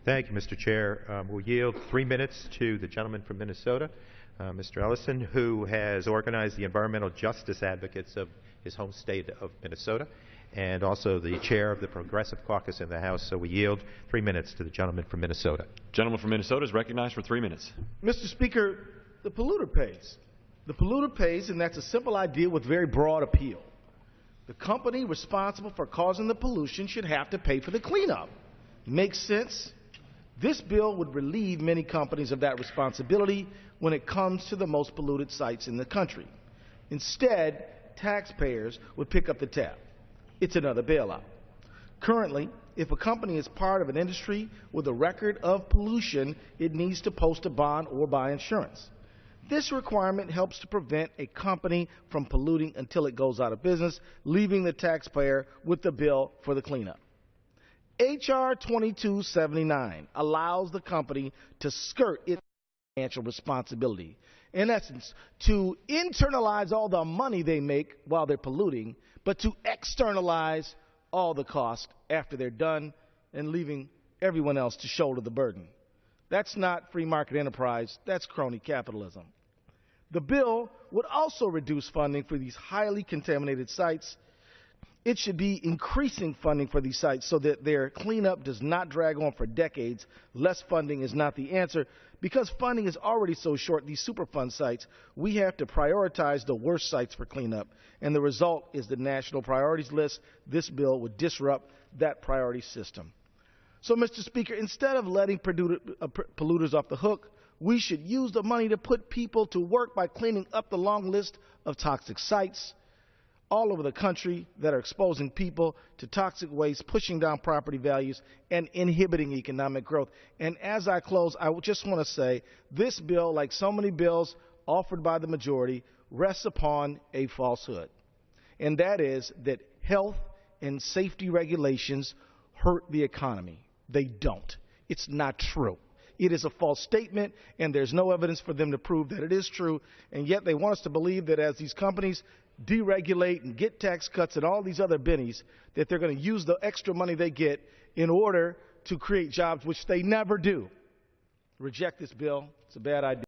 Thank you, Mr. Chair. We'll yield 3 minutes to the gentleman from Minnesota, Mr. Ellison, who has organized the environmental justice advocates of his home state of Minnesota, and also the chair of the Progressive Caucus in the House. So we yield 3 minutes to the gentleman from Minnesota. Gentleman from Minnesota is recognized for 3 minutes. Mr. Speaker, the polluter pays. The polluter pays, and that's a simple idea with very broad appeal. The company responsible for causing the pollution should have to pay for the cleanup. Makes sense? This bill would relieve many companies of that responsibility when it comes to the most polluted sites in the country. Instead, taxpayers would pick up the tab. It's another bailout. Currently, if a company is part of an industry with a record of pollution, it needs to post a bond or buy insurance. This requirement helps to prevent a company from polluting until it goes out of business, leaving the taxpayer with the bill for the cleanup. H.R. 2279 allows the company to skirt its financial responsibility. In essence, to internalize all the money they make while they're polluting, but to externalize all the cost after they're done and leaving everyone else to shoulder the burden. That's not free market enterprise, that's crony capitalism. The bill would also reduce funding for these highly contaminated sites. It should be increasing funding for these sites so that their cleanup does not drag on for decades. Less funding is not the answer. Because funding is already so short, these Superfund sites, we have to prioritize the worst sites for cleanup. And the result is the National Priorities List. This bill would disrupt that priority system. So, Mr. Speaker, instead of letting polluters off the hook, we should use the money to put people to work by cleaning up the long list of toxic sites all over the country that are exposing people to toxic waste, pushing down property values, and inhibiting economic growth. And as I close, I just want to say this bill, like so many bills offered by the majority, rests upon a falsehood. And that is that health and safety regulations hurt the economy. They don't. It's not true. It is a false statement, and there's no evidence for them to prove that it is true. And yet they want us to believe that as these companies deregulate and get tax cuts and all these other bennies, that they're going to use the extra money they get in order to create jobs, which they never do. Reject this bill. It's a bad idea.